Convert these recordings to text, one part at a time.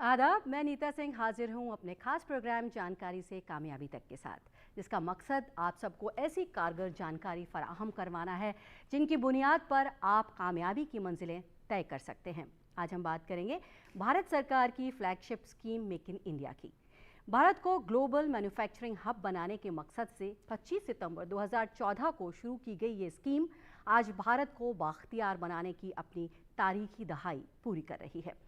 आदाब, मैं नीता सिंह हाजिर हूं अपने खास प्रोग्राम जानकारी से कामयाबी तक के साथ, जिसका मकसद आप सबको ऐसी कारगर जानकारी फराहम करवाना है जिनकी बुनियाद पर आप कामयाबी की मंजिलें तय कर सकते हैं। आज हम बात करेंगे भारत सरकार की flagship scheme make in India की। भारत को ग्लोबल मैन्युफैक्चरिंग हब बनाने के मकसद से 25 सितंबर 2014 को शुरू की गई ये स्कीम आज भारत को बाख्तियार बनाने की अपनी तारीखी दहाई पूरी कर रही है।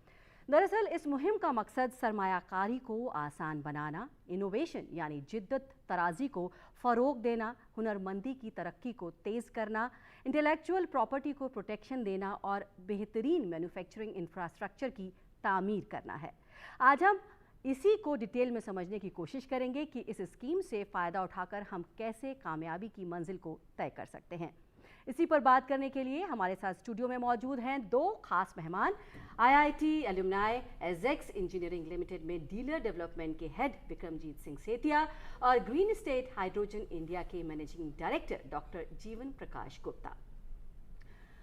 दरअसल इस मुहिम का मकसद सरमायाकारी को आसान बनाना, इनोवेशन यानी जिद्दत तराजी को फ़रोग देना, हुनरमंदी की तरक्की को तेज़ करना, इंटेलेक्चुअल प्रॉपर्टी को प्रोटेक्शन देना और बेहतरीन मैन्युफैक्चरिंग इंफ्रास्ट्रक्चर की तामीर करना है। आज हम इसी को डिटेल में समझने की कोशिश करेंगे कि इस स्कीम से फ़ायदा उठाकर हम कैसे कामयाबी की मंजिल को तय कर सकते हैं। इसी पर बात करने के लिए हमारे साथ स्टूडियो में मौजूद हैं दो खास मेहमान। IIT alumni Ajax engineering limited में डीलर डेवलपमेंट के हेड विक्रमजीत सिंह सेतिया और ग्रीन स्टेट हाइड्रोजन इंडिया के मैनेजिंग डायरेक्टर डॉक्टर जीवन प्रकाश गुप्ता।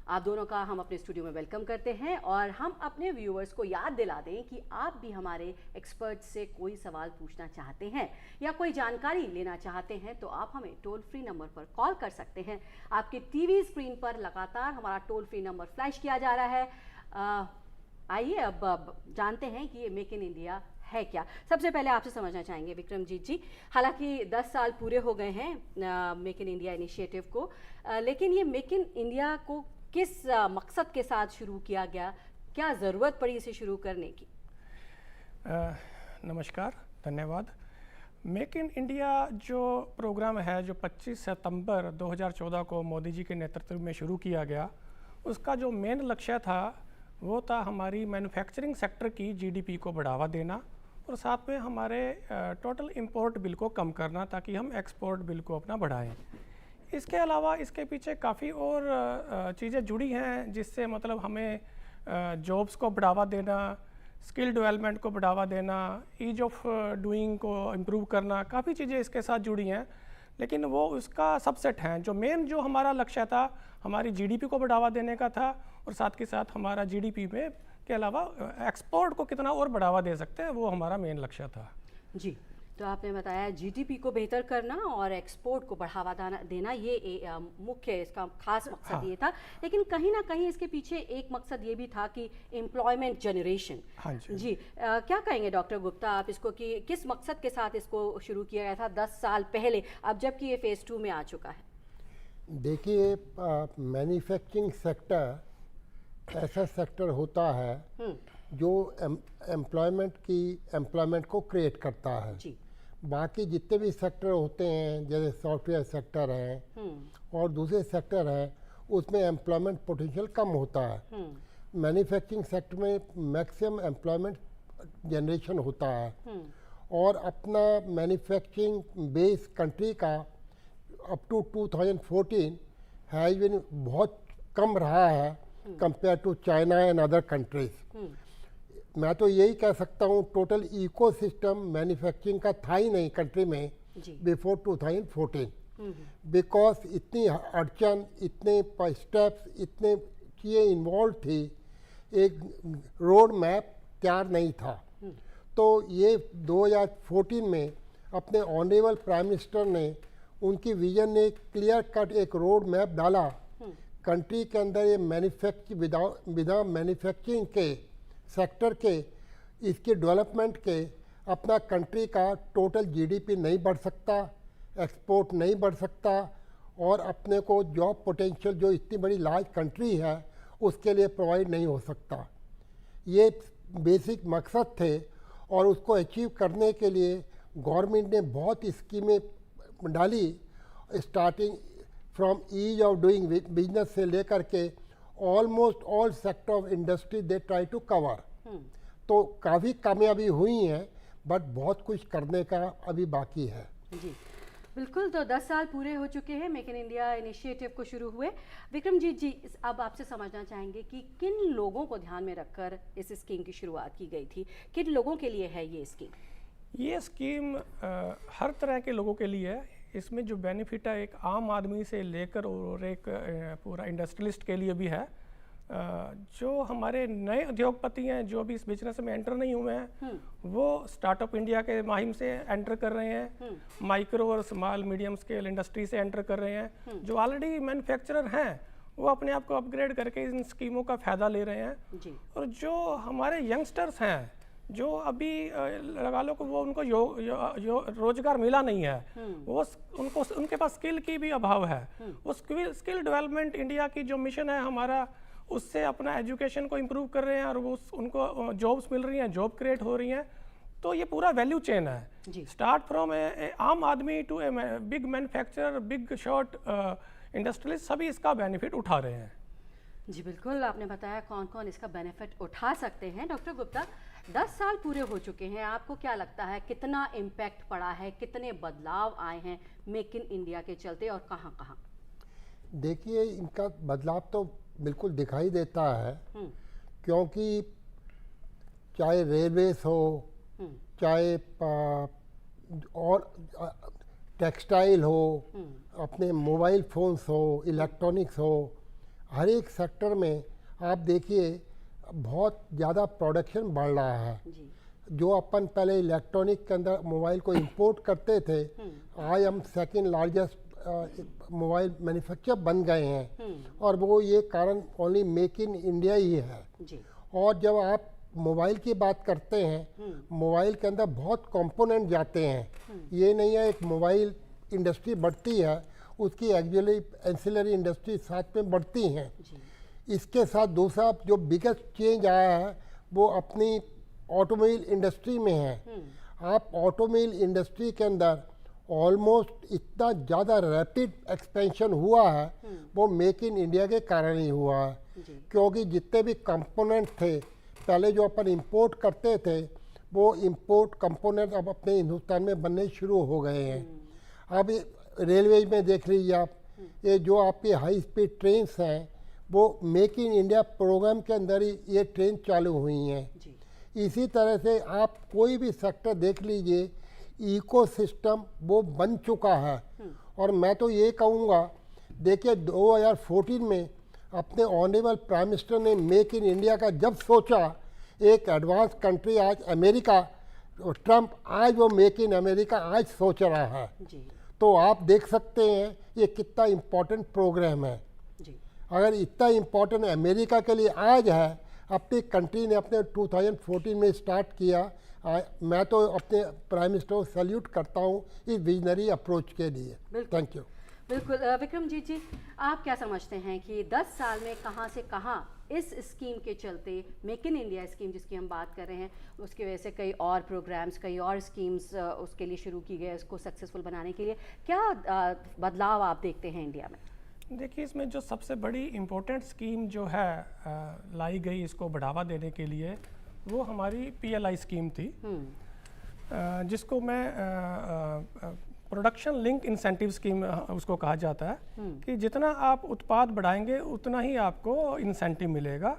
आप दोनों का हम अपने स्टूडियो में वेलकम करते हैं और हम अपने व्यूअर्स को याद दिला दें कि आप भी हमारे एक्सपर्ट से कोई सवाल पूछना चाहते हैं या कोई जानकारी लेना चाहते हैं तो आप हमें टोल फ्री नंबर पर कॉल कर सकते हैं। आपके टीवी स्क्रीन पर लगातार हमारा टोल फ्री नंबर फ्लैश किया जा रहा है। आइए अब जानते हैं कि ये मेक इन इंडिया है क्या। सबसे पहले आपसे समझना चाहेंगे विक्रमजीत जी, हालांकि 10 साल पूरे हो गए हैं मेक इन इंडिया इनिशिएटिव को, लेकिन ये मेक इन इंडिया को किस मकसद के साथ शुरू किया गया, क्या ज़रूरत पड़ी इसे शुरू करने की? नमस्कार, धन्यवाद। मेक इन इंडिया जो प्रोग्राम है जो 25 सितंबर 2014 को मोदी जी के नेतृत्व में शुरू किया गया, उसका जो मेन लक्ष्य था वो था हमारी मैन्युफैक्चरिंग सेक्टर की जीडीपी को बढ़ावा देना और साथ में हमारे टोटल इंपोर्ट बिल को कम करना ताकि हम एक्सपोर्ट बिल को अपना बढ़ाएं। इसके अलावा इसके पीछे काफ़ी और चीज़ें जुड़ी हैं जिससे मतलब हमें जॉब्स को बढ़ावा देना, स्किल डेवलपमेंट को बढ़ावा देना, ईज ऑफ डूइंग को इम्प्रूव करना, काफ़ी चीज़ें इसके साथ जुड़ी हैं। लेकिन वो उसका सबसेट हैं। जो मेन जो हमारा लक्ष्य था हमारी जीडीपी को बढ़ावा देने का था और साथ के साथ हमारा जीडीपी में के अलावा एक्सपोर्ट को कितना और बढ़ावा दे सकते हैं, वो हमारा मेन लक्ष्य था। जी, तो आपने बताया जीडीपी को बेहतर करना और एक्सपोर्ट को बढ़ावा देना, ये मुख्य इसका खास मकसद हाँ। ये था। लेकिन कहीं ना कहीं इसके पीछे एक मकसद ये भी था कि एम्प्लॉयमेंट जनरेशन। हाँ जी। जी, क्या कहेंगे डॉक्टर गुप्ता आप इसको कि किस मकसद के साथ इसको शुरू किया गया था 10 साल पहले, अब जबकि ये फेज़ 2 में आ चुका है? देखिए, मैन्युफैक्चरिंग सेक्टर ऐसा सेक्टर होता है जो एम्प्लॉयमेंट को क्रिएट करता है। जी। बाकी जितने भी सेक्टर होते हैं जैसे सॉफ्टवेयर सेक्टर है और दूसरे सेक्टर हैं उसमें एम्प्लॉयमेंट पोटेंशियल कम होता है। मैन्युफैक्चरिंग सेक्टर में मैक्सिमम एम्प्लॉयमेंट जनरेशन होता है और अपना मैन्युफैक्चरिंग बेस कंट्री का अप टू 2014 हैज़ बीन बहुत कम रहा है compare to China and other countries. मैं तो यही कह सकता हूँ टोटल इकोसिस्टम मैन्युफैक्चरिंग का था ही नहीं कंट्री में बिफोर 2014, बिकॉज इतनी अड़चन, इतने स्टेप्स, इतने चीज़ें इन्वॉल्व थी, एक रोड मैप तैयार नहीं था। तो ये 2014 में अपने ऑनरेबल प्राइम मिनिस्टर ने उनकी विजन ने क्लियर कट एक रोड मैप डाला कंट्री के अंदर। ये बिना मैन्युफैक्चरिंग के सेक्टर के, इसके डेवलपमेंट के अपना कंट्री का टोटल जीडीपी नहीं बढ़ सकता, एक्सपोर्ट नहीं बढ़ सकता और अपने को जॉब पोटेंशियल जो इतनी बड़ी लार्ज कंट्री है उसके लिए प्रोवाइड नहीं हो सकता। ये बेसिक मकसद थे और उसको अचीव करने के लिए गवर्नमेंट ने बहुत स्कीमें डाली, starting from ease of doing business से लेकर के almost all sector of industry they try to cover. तो काफ़ी कामयाबी हुई हैं बट बहुत कुछ करने का अभी बाकी है। जी बिल्कुल, तो 10 साल पूरे हो चुके हैं मेक इन इंडिया इनिशिएटिव को शुरू हुए। विक्रमजीत जी, अब आपसे समझना चाहेंगे कि किन लोगों को ध्यान में रखकर इस स्कीम की शुरुआत की गई थी, किन लोगों के लिए है ये स्कीम? ये स्कीम हर तरह के लोगों के लिए है। इसमें जो बेनिफिट है एक आम आदमी से लेकर और एक पूरा इंडस्ट्रियलिस्ट के लिए भी है। जो हमारे नए उद्योगपति हैं जो अभी इस बिजनेस में एंटर नहीं हुए हैं वो स्टार्टअप इंडिया के माहिम से एंटर कर रहे हैं, माइक्रो और स्मॉल मीडियम स्केल इंडस्ट्री से एंटर कर रहे हैं, जो ऑलरेडी मैन्युफैक्चरर हैं वो अपने आप को अपग्रेड करके इन स्कीमों का फ़ायदा ले रहे हैं जी। और जो हमारे यंगस्टर्स हैं जो अभी लगा लो कि वो उनको रोजगार मिला नहीं है, वो उनको उनके पास स्किल की भी अभाव है, वो स्किल डेवलपमेंट इंडिया की जो मिशन है हमारा उससे अपना एजुकेशन को इम्प्रूव कर रहे हैं और वो उनको जॉब्स मिल रही हैं, जॉब क्रिएट हो रही हैं। तो ये पूरा वैल्यू चेन है, स्टार्ट फ्रॉम ए आम आदमी to a big manufacturer, big short industrialist, सभी इसका बेनिफिट उठा रहे हैं। जी बिल्कुल, आपने बताया कौन कौन इसका बेनिफिट उठा सकते हैं। डॉक्टर गुप्ता, 10 साल पूरे हो चुके हैं, आपको क्या लगता है कितना इम्पैक्ट पड़ा है, कितने बदलाव आए हैं मेक इन इंडिया के चलते और कहाँ कहाँ? देखिए, इनका बदलाव तो बिल्कुल दिखाई देता है, क्योंकि चाहे रेलवेज हो, चाहे और टेक्सटाइल हो, अपने मोबाइल फ़ोन्स हो, इलेक्ट्रॉनिक्स हो, हर एक सेक्टर में आप देखिए बहुत ज़्यादा प्रोडक्शन बढ़ रहा है। जो अपन पहले इलेक्ट्रॉनिक के अंदर मोबाइल को इंपोर्ट करते थे, आज हम सेकंड लार्जेस्ट मोबाइल मैन्युफैक्चरर बन गए हैं, और वो ये कारण ओनली मेक इन इंडिया ही है जी। और जब आप मोबाइल की बात करते हैं, मोबाइल के अंदर बहुत कंपोनेंट जाते हैं, ये नहीं है एक मोबाइल इंडस्ट्री बढ़ती है उसकी एक्चुअली एंसिलरी इंडस्ट्री साथ में बढ़ती हैं। इसके साथ दूसरा जो बिगेस्ट चेंज आया है वो अपनी ऑटोमोबाइल इंडस्ट्री में है। आप ऑटोमोबाइल इंडस्ट्री के अंदर ऑलमोस्ट इतना ज़्यादा रैपिड एक्सपेंशन हुआ है, वो मेक इन इंडिया के कारण ही हुआ है, क्योंकि जितने भी कंपोनेंट थे पहले जो अपन इंपोर्ट करते थे, वो इंपोर्ट कंपोनेंट अब अपने हिंदुस्तान में बनने शुरू हो गए हैं। अब रेलवेज में देख लीजिए आप, ये जो आपकी हाई स्पीड ट्रेन्स हैं वो मेक इन इंडिया प्रोग्राम के अंदर ही ये ट्रेन चालू हुई हैं। इसी तरह से आप कोई भी सेक्टर देख लीजिए, इकोसिस्टम वो बन चुका है। और मैं तो ये कहूँगा, देखिए 2014 में अपने ऑनरेबल प्राइम मिनिस्टर ने मेक इन इंडिया का जब सोचा, एक एडवांस कंट्री आज अमेरिका, ट्रंप आज वो मेक इन अमेरिका आज सोच रहा है जी। तो आप देख सकते हैं ये कितना इम्पोर्टेंट प्रोग्राम है जी। अगर इतना इम्पोर्टेंट अमेरिका के लिए आज है, अपनी कंट्री ने अपने 2014 में स्टार्ट किया, मैं तो अपने प्राइम मिनिस्टर को सैल्यूट करता हूँ इस विजनरी अप्रोच के लिए। Thank you. बिल्कुल विक्रमजीत जी, आप क्या समझते हैं कि 10 साल में कहाँ से कहाँ इस स्कीम के चलते, मेक इन इंडिया स्कीम जिसकी हम बात कर रहे हैं, उसकी वजह से कई और प्रोग्राम्स, कई और स्कीम्स उसके लिए शुरू की गई, उसको सक्सेसफुल बनाने के लिए क्या बदलाव आप देखते हैं इंडिया में? देखिए, इसमें जो सबसे बड़ी इम्पोर्टेंट स्कीम जो है लाई गई इसको बढ़ावा देने के लिए, वो हमारी PLI स्कीम थी, जिसको मैं प्रोडक्शन लिंक इंसेंटिव स्कीम उसको कहा जाता है, कि जितना आप उत्पाद बढ़ाएंगे उतना ही आपको इंसेंटिव मिलेगा।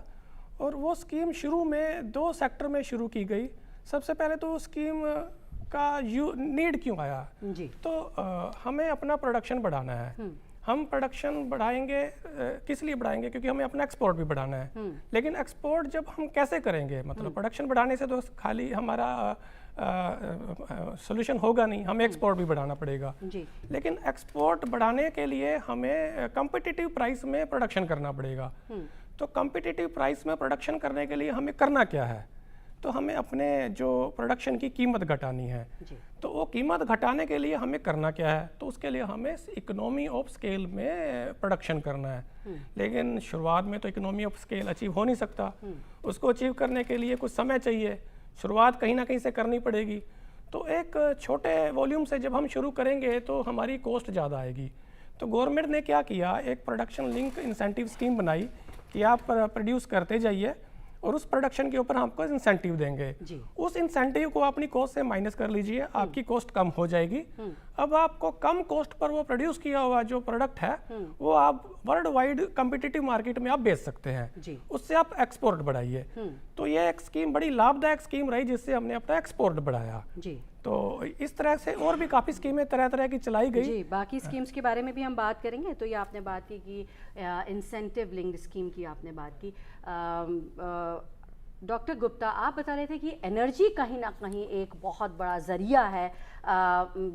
और वो स्कीम शुरू में 2 सेक्टर में शुरू की गई। सबसे पहले तो स्कीम का नीड क्यों आया जी? तो हमें अपना प्रोडक्शन बढ़ाना है। हम प्रोडक्शन बढ़ाएंगे, किस लिए बढ़ाएंगे? क्योंकि हमें अपना एक्सपोर्ट भी बढ़ाना है। लेकिन एक्सपोर्ट जब हम कैसे करेंगे? मतलब प्रोडक्शन बढ़ाने से तो खाली हमारा सोल्यूशन होगा नहीं, हमें एक्सपोर्ट भी बढ़ाना पड़ेगा जी। लेकिन एक्सपोर्ट बढ़ाने के लिए हमें कम्पिटिटिव प्राइस में प्रोडक्शन करना पड़ेगा। तो कम्पिटिटिव प्राइस में प्रोडक्शन करने के लिए हमें करना क्या है? तो हमें अपने जो प्रोडक्शन की कीमत घटानी है। तो वो कीमत घटाने के लिए हमें करना क्या है? तो उसके लिए हमें इकोनॉमी ऑफ स्केल में प्रोडक्शन करना है। लेकिन शुरुआत में तो इकोनॉमी ऑफ स्केल अचीव हो नहीं सकता। उसको अचीव करने के लिए कुछ समय चाहिए, शुरुआत कहीं ना कहीं से करनी पड़ेगी। तो एक छोटे वॉल्यूम से जब हम शुरू करेंगे तो हमारी कॉस्ट ज़्यादा आएगी। तो गवर्नमेंट ने क्या किया, एक प्रोडक्शन लिंक इंसेंटिव स्कीम बनाई कि आप प्रोड्यूस करते जाइए और उस प्रोडक्शन के ऊपर आपको इंसेंटिव देंगे। उस इंसेंटिव को अपनी कॉस्ट से माइनस कर लीजिए, आपकी कॉस्ट कम हो जाएगी। अब आपको कम कॉस्ट पर वो प्रोड्यूस किया हुआ जो प्रोडक्ट है वो आप वर्ल्ड वाइड कम्पिटिटिव मार्केट में आप बेच सकते हैं जी। उससे आप एक्सपोर्ट बढ़ाइए। तो ये एक स्कीम बड़ी लाभदायक स्कीम रही जिससे हमने अपना एक्सपोर्ट बढ़ाया जी। तो इस तरह से और भी काफ़ी स्कीमें तरह तरह की चलाई गई जी। बाकी स्कीम्स के बारे में भी हम बात करेंगे। तो ये आपने बात की कि इंसेंटिव लिंक्ड स्कीम की आपने बात की। डॉक्टर गुप्ता, आप बता रहे थे कि एनर्जी कहीं ना कहीं एक बहुत बड़ा ज़रिया है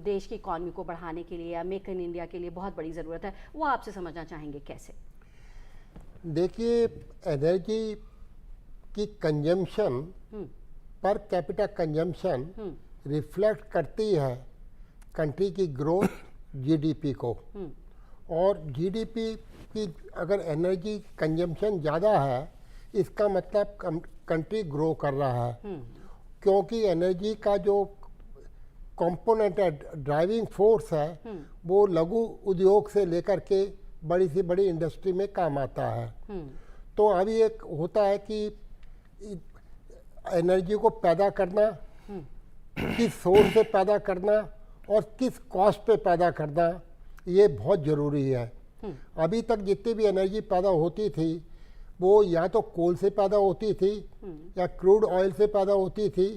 देश की इकॉनमी को बढ़ाने के लिए या मेक इन इंडिया के लिए बहुत बड़ी ज़रूरत है, वो आपसे समझना चाहेंगे कैसे? देखिए, एनर्जी की consumption per capita consumption reflect करती है कंट्री की ग्रोथ जीडीपी को। और जीडीपी की अगर एनर्जी कंजम्पशन ज़्यादा है इसका मतलब कंट्री ग्रो कर रहा है, क्योंकि एनर्जी का जो कंपोनेंट है, ड्राइविंग फोर्स है, वो लघु उद्योग से लेकर के बड़ी से बड़ी इंडस्ट्री में काम आता है। तो अभी एक होता है कि एनर्जी को पैदा करना, किस सोर्स से पैदा करना और किस कॉस्ट पे पैदा करना, ये बहुत ज़रूरी है। अभी तक जितनी भी एनर्जी पैदा होती थी वो या तो कोल से पैदा होती थी या क्रूड ऑयल से पैदा होती थी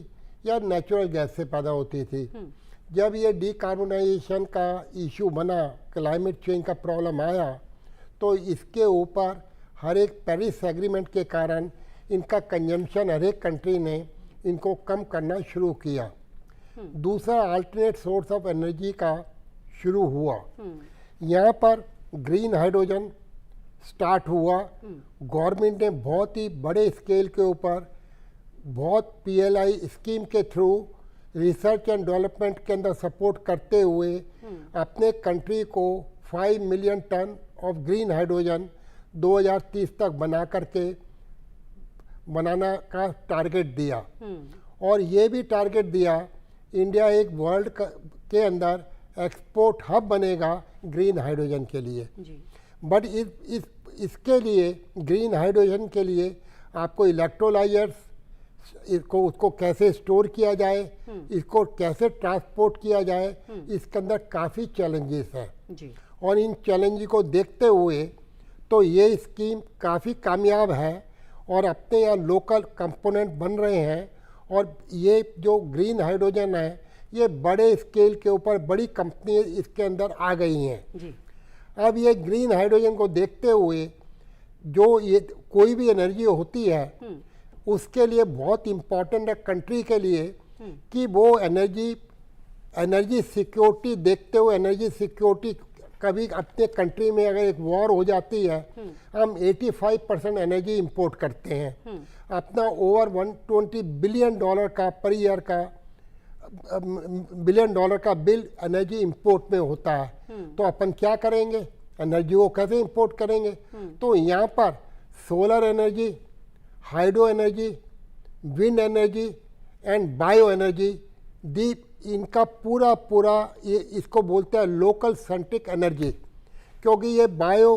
या नेचुरल गैस से पैदा होती थी। जब ये डिकार्बोनाइजेशन का इशू बना, क्लाइमेट चेंज का प्रॉब्लम आया, तो इसके ऊपर हर एक पेरिस एग्रीमेंट के कारण इनका कंजम्पशन हर एक कंट्री ने इनको कम करना शुरू किया। दूसरा अल्टरनेट सोर्स ऑफ एनर्जी का शुरू हुआ। यहाँ पर ग्रीन हाइड्रोजन स्टार्ट हुआ। गवर्नमेंट ने बहुत ही बड़े स्केल के ऊपर बहुत पीएलआई स्कीम के थ्रू रिसर्च एंड डेवलपमेंट के अंदर सपोर्ट करते हुए अपने कंट्री को 5 million ton of green hydrogen 2030 तक बना करके बनाना का टारगेट दिया। और ये भी टारगेट दिया इंडिया एक वर्ल्ड के अंदर एक्सपोर्ट हब बनेगा ग्रीन हाइड्रोजन के लिए। बट इसके लिए ग्रीन हाइड्रोजन के लिए आपको इलेक्ट्रोलाइजर्स, उसको कैसे स्टोर किया जाए, इसको कैसे ट्रांसपोर्ट किया जाए, इसके अंदर काफ़ी चैलेंजेस हैं। और इन चैलेंज को देखते हुए तो ये स्कीम काफ़ी कामयाब है और अपने यहाँ लोकल कंपोनेंट बन रहे हैं। और ये जो ग्रीन हाइड्रोजन है ये बड़े स्केल के ऊपर बड़ी कंपनी इसके अंदर आ गई हैं। अब ये ग्रीन हाइड्रोजन को देखते हुए जो ये कोई भी एनर्जी होती है उसके लिए बहुत इम्पॉर्टेंट है कंट्री के लिए कि वो एनर्जी सिक्योरिटी देखते हुए, एनर्जी सिक्योरिटी कभी अपने कंट्री में अगर एक वॉर हो जाती है, हम 85% एनर्जी इंपोर्ट करते हैं। अपना ओवर $120 बिलियन का पर ईयर का $1 बिलियन का बिल एनर्जी इंपोर्ट में होता है। तो अपन क्या करेंगे, एनर्जी को कैसे इंपोर्ट करेंगे? तो यहाँ पर solar energy, hydro energy, wind energy and bio energy, इनका पूरा ये इसको बोलते हैं लोकल सेंट्रिक एनर्जी, क्योंकि ये बायो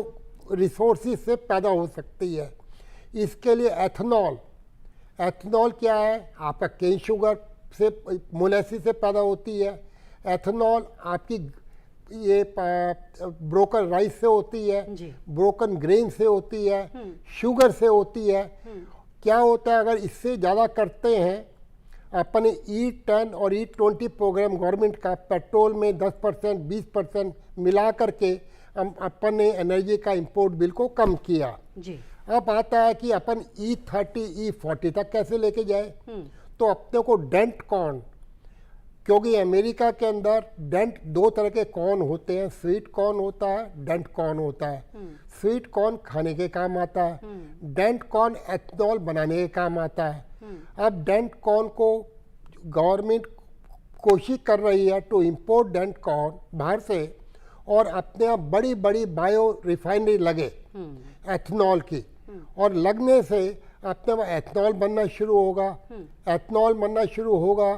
रिसोर्सेज से पैदा हो सकती है। इसके लिए एथनॉल क्या है? आपका केन शुगर से, मोलेसिस से पैदा होती है। एथनॉल आपकी ये ब्रोकन राइस से होती है, ब्रोकन ग्रेन से होती है, शुगर से होती है। क्या होता है अगर इससे ज़्यादा करते हैं, अपने E10 और E20 प्रोग्राम गवर्नमेंट का पेट्रोल में 10%, 20% मिला करके हम अपन ने एनर्जी का इंपोर्ट बिल को कम किया। अब आता है कि अपन E30, E40 तक कैसे लेके जाए? तो अपने को डेंट कॉर्न, क्योंकि अमेरिका के अंदर डेंट 2 तरह के कॉर्न होते हैं, स्वीट कॉर्न होता है, डेंट कॉर्न होता है। स्वीट कॉर्न खाने के काम आता है, डेंट कॉर्न एथनॉल बनाने के काम आता है। अब डेंट कॉर्न को गवर्नमेंट कोशिश कर रही है टू इम्पोर्ट डेंट कॉर्न बाहर से और अपने आप बड़ी बड़ी बायो रिफाइनरी लगे एथनॉल की, और लगने से अपने वहाँ एथनॉल बनना शुरू होगा। एथनॉल बनना शुरू होगा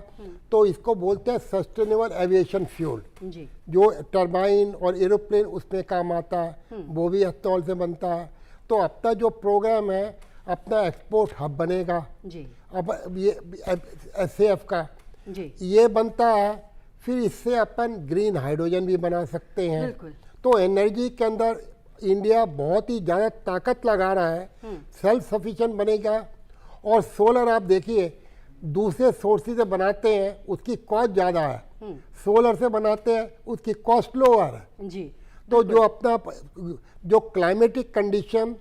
तो इसको बोलते हैं सस्टेनेबल एविएशन फ्यूल, जो टरबाइन और एरोप्लेन उसमें काम आता है, वो भी एथनॉल से बनता है। तो अपना जो प्रोग्राम है अपना एक्सपोर्ट हब बनेगा। अब ये SAF का ये बनता है, फिर इससे अपन ग्रीन हाइड्रोजन भी बना सकते हैं। तो एनर्जी के अंदर इंडिया बहुत ही ज़्यादा ताकत लगा रहा है, सेल्फ सफिशिएंट बनेगा। और सोलर आप देखिए दूसरे सोर्सेज से बनाते हैं उसकी कॉस्ट ज़्यादा है, सोलर से बनाते हैं उसकी कॉस्ट लोअर है जी। तो जो अपना जो क्लाइमेटिक कंडीशन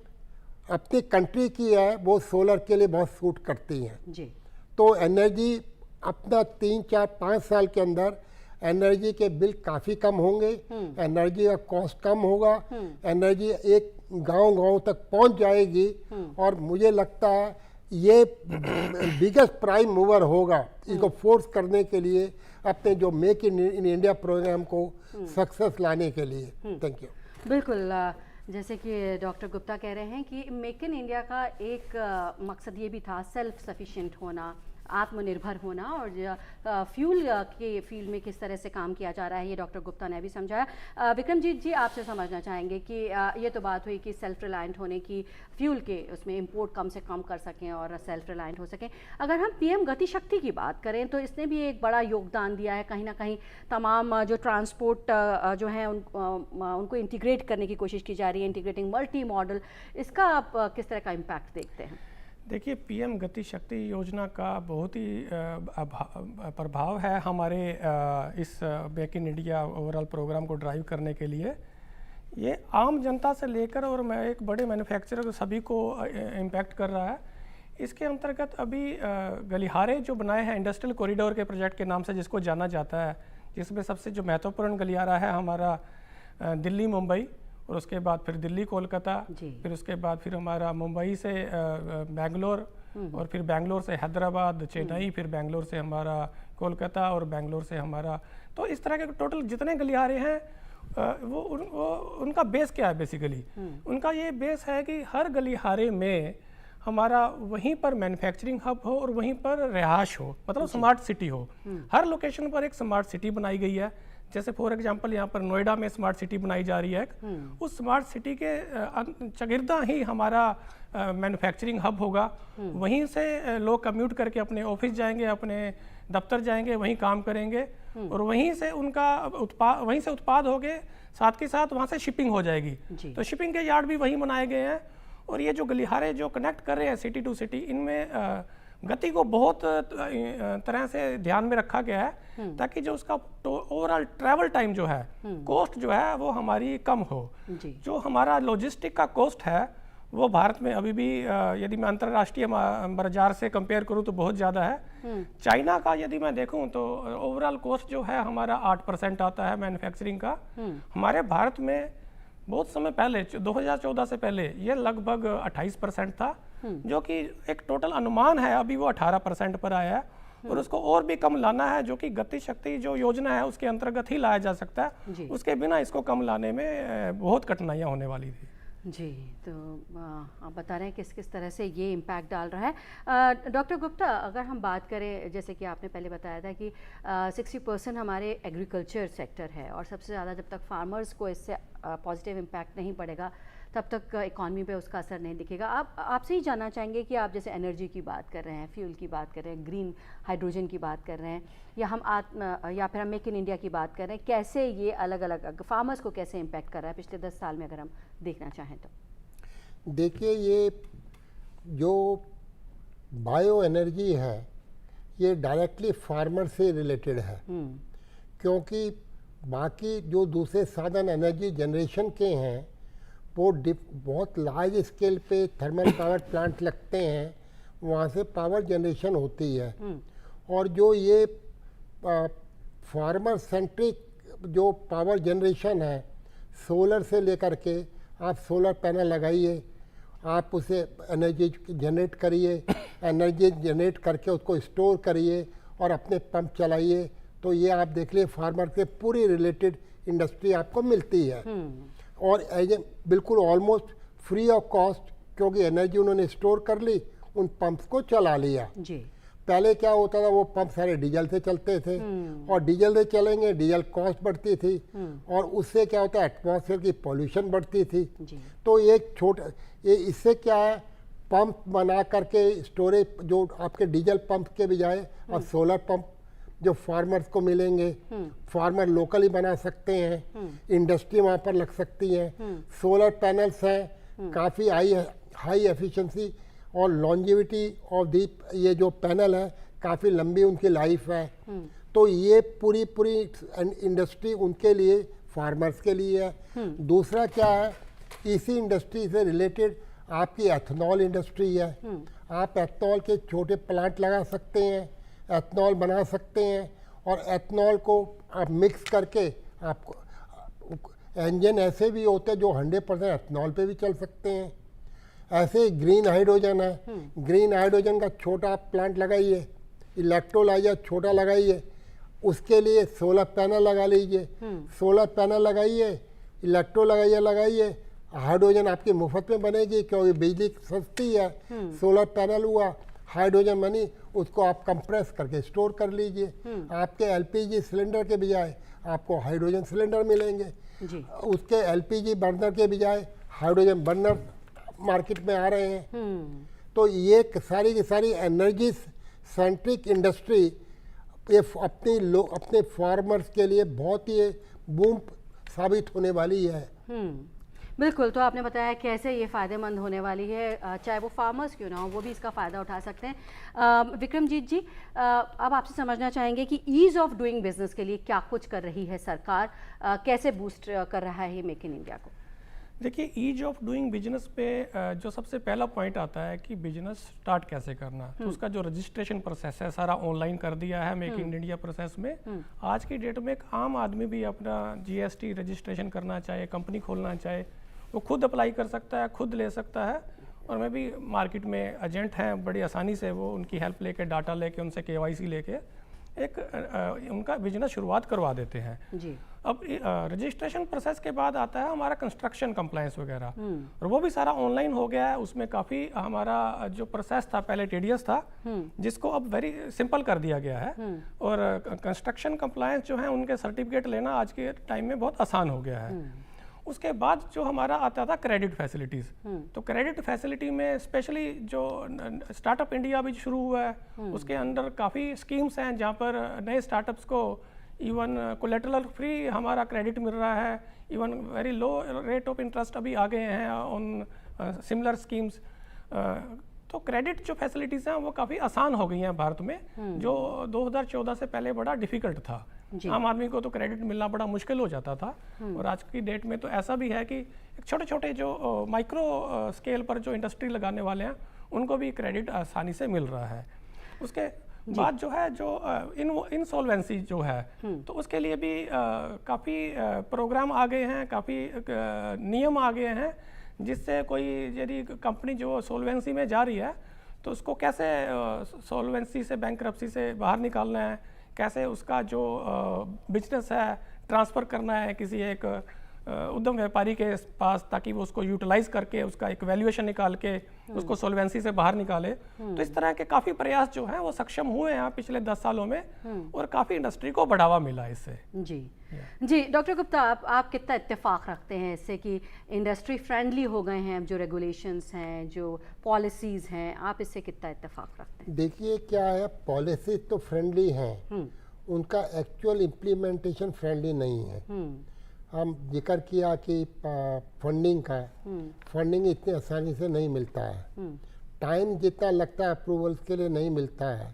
अपनी कंट्री की है वो सोलर के लिए बहुत सूट करती है जी। तो एनर्जी अपना 3, 4, 5 साल के अंदर एनर्जी के बिल काफ़ी कम होंगे, एनर्जी का कॉस्ट कम होगा, एनर्जी एक गांव-गांव तक पहुंच जाएगी। और मुझे लगता है ये बिगेस्ट प्राइम मूवर होगा इसको फोर्स करने के लिए, अपने जो मेक इन इंडिया प्रोग्राम को सक्सेस लाने के लिए। Thank you. बिल्कुल, जैसे कि डॉक्टर गुप्ता कह रहे हैं कि मेक इन इंडिया का एक मकसद ये भी था सेल्फ सफिशिएंट होना, आत्मनिर्भर होना, और फ्यूल के फील्ड में किस तरह से काम किया जा रहा है ये डॉक्टर गुप्ता ने भी समझाया। विक्रमजीत जी, आपसे समझना चाहेंगे कि ये तो बात हुई कि सेल्फ रिलायंट होने की, फ्यूल के उसमें इंपोर्ट कम से कम कर सकें और सेल्फ रिलायंट हो सकें। अगर हम पीएम गति शक्ति की बात करें तो इसने भी एक बड़ा योगदान दिया है, कहीं ना कहीं तमाम जो ट्रांसपोर्ट जो हैं उनको इंटीग्रेट करने की कोशिश की जा रही है, इंटीग्रेटिंग मल्टी मॉडल। इसका आप किस तरह का इम्पैक्ट देखते हैं? देखिए, पीएम गति शक्ति योजना का बहुत ही प्रभाव है हमारे इस make in India overall programme को ड्राइव करने के लिए। ये आम जनता से लेकर और मैं एक बड़े मैन्युफैक्चरर सभी को इम्पैक्ट कर रहा है। इसके अंतर्गत अभी गलियारे जो बनाए हैं इंडस्ट्रियल कॉरिडोर के प्रोजेक्ट के नाम से जिसको जाना जाता है, जिसमें सबसे जो महत्वपूर्ण गलियारा है हमारा दिल्ली मुंबई, और उसके बाद फिर दिल्ली कोलकाता, फिर उसके बाद फिर हमारा मुंबई से बेंगलोर, और फिर बेंगलोर से हैदराबाद, चेन्नई, फिर बेंगलोर से हमारा कोलकाता, और बेंगलोर से हमारा, तो इस तरह के टोटल जितने गलियारे हैं वो उनका बेस क्या है? बेसिकली उनका ये बेस है कि हर गलियारे में हमारा वहीं पर मैन्युफैक्चरिंग हब हो और वहीं पर रिहायश हो, मतलब स्मार्ट सिटी हो। हर लोकेशन पर एक स्मार्ट सिटी बनाई गई है। जैसे फॉर एग्जांपल यहाँ पर नोएडा में स्मार्ट सिटी बनाई जा रही है। उस स्मार्ट सिटी के चगिर्दा ही हमारा मैन्युफैक्चरिंग हब होगा। वहीं से लोग कम्यूट करके अपने ऑफिस जाएंगे, अपने दफ्तर जाएंगे, वहीं काम करेंगे, और वहीं से उनका उत्पाद होके साथ के साथ वहाँ से शिपिंग हो जाएगी। तो शिपिंग के यार्ड भी वहीं बनाए गए हैं। और ये जो गलियारे जो कनेक्ट कर रहे हैं सिटी टू सिटी, इनमें गति को बहुत तरह से ध्यान में रखा गया है ताकि जो उसका ओवरऑल ट्रैवल टाइम जो है, कॉस्ट जो है वो हमारी कम हो। जो हमारा लॉजिस्टिक का कॉस्ट है वो भारत में अभी भी यदि मैं अंतर्राष्ट्रीय बाजार से कंपेयर करूं तो बहुत ज़्यादा है। चाइना का यदि मैं देखूं तो ओवरऑल कॉस्ट जो है हमारा 8% आता है मैन्युफैक्चरिंग का। हमारे भारत में बहुत समय पहले 2014 से पहले ये लगभग 28% था, जो कि एक टोटल अनुमान है अभी वो 18% पर आया है। और उसको और भी कम लाना है, जो कि गति शक्ति जो योजना है उसके अंतर्गत ही लाया जा सकता है। उसके बिना इसको कम लाने में बहुत कठिनाइयाँ होने वाली थी। जी, तो आप बता रहे हैं किस किस तरह से ये इम्पैक्ट डाल रहा है। डॉक्टर गुप्ता, अगर हम बात करें, जैसे कि आपने पहले बताया था कि 60% हमारे एग्रीकल्चर सेक्टर है, और सबसे ज़्यादा जब तक फार्मर्स को इससे पॉजिटिव इम्पैक्ट नहीं पड़ेगा तब तक इकॉनमी पे उसका असर नहीं दिखेगा। आपसे ही जानना चाहेंगे कि आप जैसे एनर्जी की बात कर रहे हैं, फ्यूल की बात कर रहे हैं, ग्रीन हाइड्रोजन की बात कर रहे हैं, या फिर हम मेक इन इंडिया की बात कर रहे हैं, कैसे ये अलग अलग फार्मर्स को कैसे इम्पैक्ट कर रहा है पिछले 10 साल में अगर हम देखना चाहें तो? देखिए, ये जो बायो एनर्जी है ये डायरेक्टली फार्मर से रिलेटेड है, क्योंकि बाकी जो दूसरे साधन एनर्जी जनरेशन के हैं वो बहुत लार्ज स्केल पे थर्मल पावर प्लांट लगते हैं, वहाँ से पावर जनरेशन होती है। और जो ये फार्मर सेंट्रिक जो पावर जनरेशन है, सोलर से लेकर के आप सोलर पैनल लगाइए, आप उसे एनर्जी जनरेट करिए, एनर्जी जनरेट करके उसको स्टोर करिए और अपने पंप चलाइए, तो ये आप देख लिए फार्मर से पूरी रिलेटेड इंडस्ट्री आपको मिलती है। और एज ए बिल्कुल ऑलमोस्ट फ्री ऑफ कॉस्ट, क्योंकि एनर्जी उन्होंने स्टोर कर ली, उन पंप्स को चला लिया। पहले क्या होता था, वो पंप सारे डीजल से चलते थे, और डीजल से चलेंगे, डीजल कॉस्ट बढ़ती थी, और उससे क्या होता है एटमॉस्फेयर की पॉल्यूशन बढ़ती थी। तो एक इससे क्या है, पंप बना करके स्टोरेज जो आपके डीजल पंप के बजाय अब सोलर पंप जो फार्मर्स को मिलेंगे, फार्मर लोकली बना सकते हैं, इंडस्ट्री वहाँ पर लग सकती है, सोलर पैनल्स हैं, काफ़ी हाई एफिशिएंसी और लॉन्जिविटी ऑफ दी, ये जो पैनल है काफ़ी लंबी उनकी लाइफ है। तो ये पूरी इंडस्ट्री उनके लिए, फार्मर्स के लिए है। दूसरा क्या है, इसी इंडस्ट्री से रिलेटेड आपकी एथनॉल इंडस्ट्री है। आप एथनॉल के छोटे प्लांट लगा सकते हैं, एथनॉल बना सकते हैं, और एथनॉल को आप मिक्स करके आपको इंजन ऐसे भी होते हैं जो 100% एथनॉल पे भी चल सकते हैं। ऐसे ही ग्रीन हाइड्रोजन है, ग्रीन हाइड्रोजन का छोटा प्लांट लगाइए, इलेक्ट्रोलाइजर छोटा लगाइए, उसके लिए सोलर पैनल लगा लीजिए, सोलर पैनल लगाइए, इलेक्ट्रोलाइजर लगाइए, हाइड्रोजन आपकी मुफ्त में बनेगी क्योंकि बिजली सस्ती है। सोलर पैनल हुआ, हाइड्रोजन बनी, उसको आप कंप्रेस करके स्टोर कर लीजिए। आपके एलपीजी सिलेंडर के बजाय आपको हाइड्रोजन सिलेंडर मिलेंगे जी। उसके एलपीजी बर्नर के बजाय हाइड्रोजन बर्नर मार्केट में आ रहे हैं। तो ये सारी की सारी एनर्जी सेंट्रिक इंडस्ट्री ये अपने फार्मर्स के लिए बहुत ही बूम साबित होने वाली है। बिल्कुल, तो आपने बताया कैसे ये फ़ायदेमंद होने वाली है, चाहे वो फार्मर्स क्यों ना हो वो भी इसका फ़ायदा उठा सकते हैं। विक्रमजीत जी, अब आपसे समझना चाहेंगे कि ईज़ ऑफ डूइंग बिजनेस के लिए क्या कुछ कर रही है सरकार, कैसे बूस्ट कर रहा है ये मेक इन इंडिया को? देखिए, ईज ऑफ डूइंग बिजनेस पे जो सबसे पहला पॉइंट आता है कि बिजनेस स्टार्ट कैसे करना, तो उसका जो रजिस्ट्रेशन प्रोसेस है सारा ऑनलाइन कर दिया है मेक इन इंडिया प्रोसेस में। आज की डेट में एक आम आदमी भी अपना जीएसटी रजिस्ट्रेशन करना चाहे, कंपनी खोलना चाहे, वो खुद अप्लाई कर सकता है, खुद ले सकता है। और मैं भी मार्केट में एजेंट हैं, बड़ी आसानी से वो उनकी हेल्प लेके, डाटा लेके, उनसे केवाईसी लेके एक उनका बिजनेस शुरुआत करवा देते हैं जी। अब रजिस्ट्रेशन प्रोसेस के बाद आता है हमारा कंस्ट्रक्शन कंप्लायंस वगैरह, और वो भी सारा ऑनलाइन हो गया है। उसमें काफ़ी हमारा जो प्रोसेस था पहले टीडियस था, जिसको अब वेरी सिंपल कर दिया गया है। और कंस्ट्रक्शन कंप्लायंस जो है उनके सर्टिफिकेट लेना आज के टाइम में बहुत आसान हो गया है। उसके बाद जो हमारा आता था क्रेडिट फैसिलिटीज़, तो क्रेडिट फैसिलिटी में स्पेशली जो स्टार्टअप इंडिया भी शुरू हुआ है उसके अंदर काफ़ी स्कीम्स हैं जहाँ पर नए स्टार्टअप्स को इवन कोलेटरल फ्री हमारा क्रेडिट मिल रहा है, even very low rate of interest अभी आ गए हैं ऑन सिमिलर स्कीम्स। तो क्रेडिट जो फैसिलिटीज़ हैं वो काफ़ी आसान हो गई हैं भारत में, जो 2014 से पहले बड़ा डिफ़िकल्ट था। आम आदमी को तो क्रेडिट मिलना बड़ा मुश्किल हो जाता था। और आज की डेट में तो ऐसा भी है कि छोटे छोटे जो माइक्रो स्केल पर जो इंडस्ट्री लगाने वाले हैं उनको भी क्रेडिट आसानी से मिल रहा है। उसके बाद जो है जो इंसॉल्वेंसी जो है, तो उसके लिए भी काफ़ी प्रोग्राम आ गए हैं, काफ़ी नियम आ गए हैं, जिससे कोई यदि कंपनी जो सोल्वेंसी में जा रही है तो उसको कैसे सोल्वेंसी से, बैंकरप्सी से बाहर निकालना है, कैसे उसका जो बिजनेस है ट्रांसफ़र करना है किसी एक उद्यम व्यापारी के पास, ताकि वो उसको यूटिलाइज करके उसका एक वैल्यूएशन निकाल के उसको सोल्वेंसी से बाहर निकाले। तो इस तरह के काफ़ी प्रयास जो हैं वो सक्षम हुए हैं पिछले 10 सालों में, और काफ़ी इंडस्ट्री को बढ़ावा मिला इससे। जी जी, डॉक्टर गुप्ता, आप कितना इत्तेफाक रखते हैं इससे कि इंडस्ट्री फ्रेंडली हो गए हैं जो रेगुलेशंस हैं, जो पॉलिसीज़ हैं, आप इससे कितना इत्तेफाक रखते हैं? देखिए क्या है, पॉलिसीज तो फ्रेंडली हैं, उनका एक्चुअल इम्प्लीमेंटेशन फ्रेंडली नहीं है। हम जिक्र किया कि फंडिंग का, फंडिंग इतनी आसानी से नहीं मिलता है, टाइम जितना लगता है अप्रूवल्स के लिए नहीं मिलता है,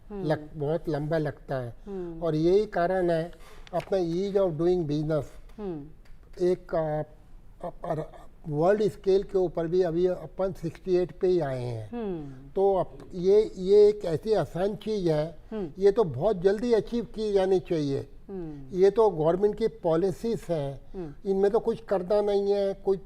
बहुत लंबा लगता है। और यही कारण है अपना ईज ऑफ डूइंग बिजनेस एक वर्ल्ड स्केल के ऊपर भी अभी अपन 68 पे ही आए हैं। तो ये एक ऐसी आसान चीज़ है, ये तो बहुत जल्दी अचीव की जानी चाहिए। ये तो गवर्नमेंट की पॉलिसीज हैं, इनमें तो कुछ करना नहीं है, कोई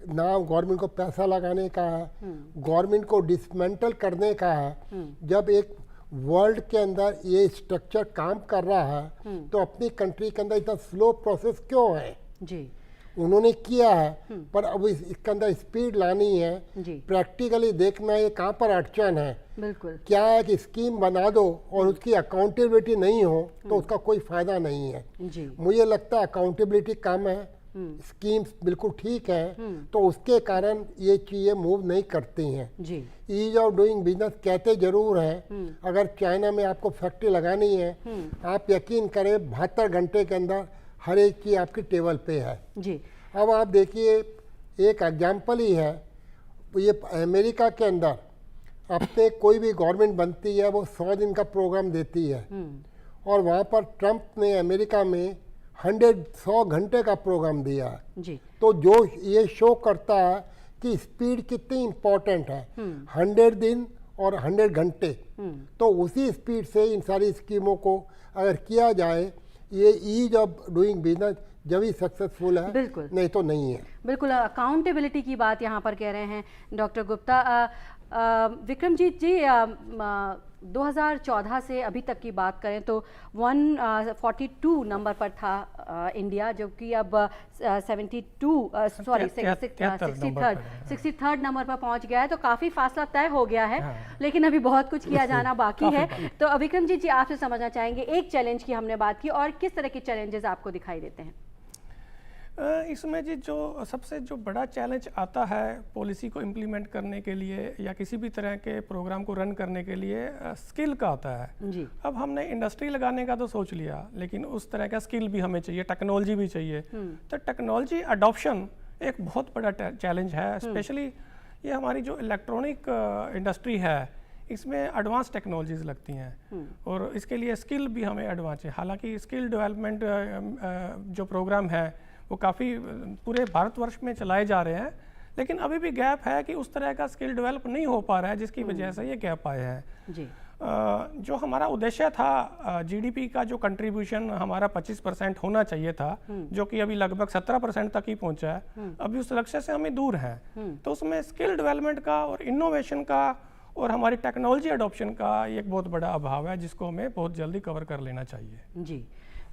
ना गवर्नमेंट को पैसा लगाने का है, गवर्नमेंट को डिसमेंटल करने का है। जब एक वर्ल्ड के अंदर ये स्ट्रक्चर काम कर रहा है तो अपनी कंट्री के अंदर इतना स्लो प्रोसेस क्यों है? जी, उन्होंने किया है, पर अब इसके अंदर स्पीड लानी है, प्रैक्टिकली देखना है कहाँ पर अड़चन है। बिल्कुल, क्या है कि स्कीम बना दो और उसकी अकाउंटेबिलिटी नहीं हो तो उसका कोई फायदा नहीं है। जी, मुझे लगता है अकाउंटेबिलिटी कम है, स्कीम्स बिल्कुल ठीक हैं, तो उसके कारण ये चीज़ें मूव नहीं करती हैं। जी। ईज ऑफ डूइंग बिजनेस कहते जरूर हैं, अगर चाइना में आपको फैक्ट्री लगानी है, आप यकीन करें 72 घंटे के अंदर हर एक चीज़ आपकी टेबल पे है। जी। अब आप देखिए, एक एग्जाम्पल ही है, ये अमेरिका के अंदर अपने कोई भी गवर्नमेंट बनती है वो 100 दिन का प्रोग्राम देती है, और वहाँ पर ट्रंप ने अमेरिका में 100 घंटे का प्रोग्राम दिया है। जी। तो जो ये शो करता है कि स्पीड कितनी इम्पोर्टेंट है, 100 दिन और 100 घंटे, तो उसी स्पीड से इन सारी स्कीमों को अगर किया जाए, ये ईज ऑफ डूइंग बिजनेस जब ही सक्सेसफुल है, बिल्कुल, नहीं तो नहीं है। बिल्कुल अकाउंटेबिलिटी की बात यहाँ पर कह रहे हैं डॉक्टर गुप्ता। विक्रमजीत जी, 2014 से अभी तक की बात करें तो 142 नंबर पर था इंडिया, जबकि अब 63rd नंबर पर पहुंच गया है, तो काफ़ी फासला तय हो गया है। लेकिन अभी बहुत कुछ किया जाना बाकी है। तो विक्रमजीत जी, आपसे समझना चाहेंगे, एक चैलेंज की हमने बात की, और किस तरह के चैलेंजेस आपको दिखाई देते हैं? इसमें जी जो सबसे बड़ा चैलेंज आता है पॉलिसी को इम्प्लीमेंट करने के लिए या किसी भी तरह के प्रोग्राम को रन करने के लिए, स्किल का आता है। जी। अब हमने इंडस्ट्री लगाने का तो सोच लिया, लेकिन उस तरह का स्किल भी हमें चाहिए, टेक्नोलॉजी भी चाहिए। तो टेक्नोलॉजी अडॉप्शन एक बहुत बड़ा चैलेंज है। स्पेशली ये हमारी जो इलेक्ट्रॉनिक इंडस्ट्री है, इसमें एडवांस टेक्नोलॉजीज लगती हैं, और इसके लिए स्किल भी हमें एडवांस है। हालांकि स्किल डेवलपमेंट जो प्रोग्राम है वो काफ़ी पूरे भारतवर्ष में चलाए जा रहे हैं, लेकिन अभी भी गैप है कि उस तरह का स्किल डेवलप नहीं हो पा रहा है, जिसकी वजह से ये गैप आए हैं। जी। जो हमारा उद्देश्य था, जीडीपी का जो कंट्रीब्यूशन हमारा 25% होना चाहिए था, जो कि अभी लगभग 17% तक ही पहुंचा है, अभी उस लक्ष्य से हमें दूर है। तो उसमें स्किल डेवलपमेंट का और इनोवेशन का और हमारी टेक्नोलॉजी अडॉप्शन का एक बहुत बड़ा अभाव है, जिसको हमें बहुत जल्दी कवर कर लेना चाहिए। जी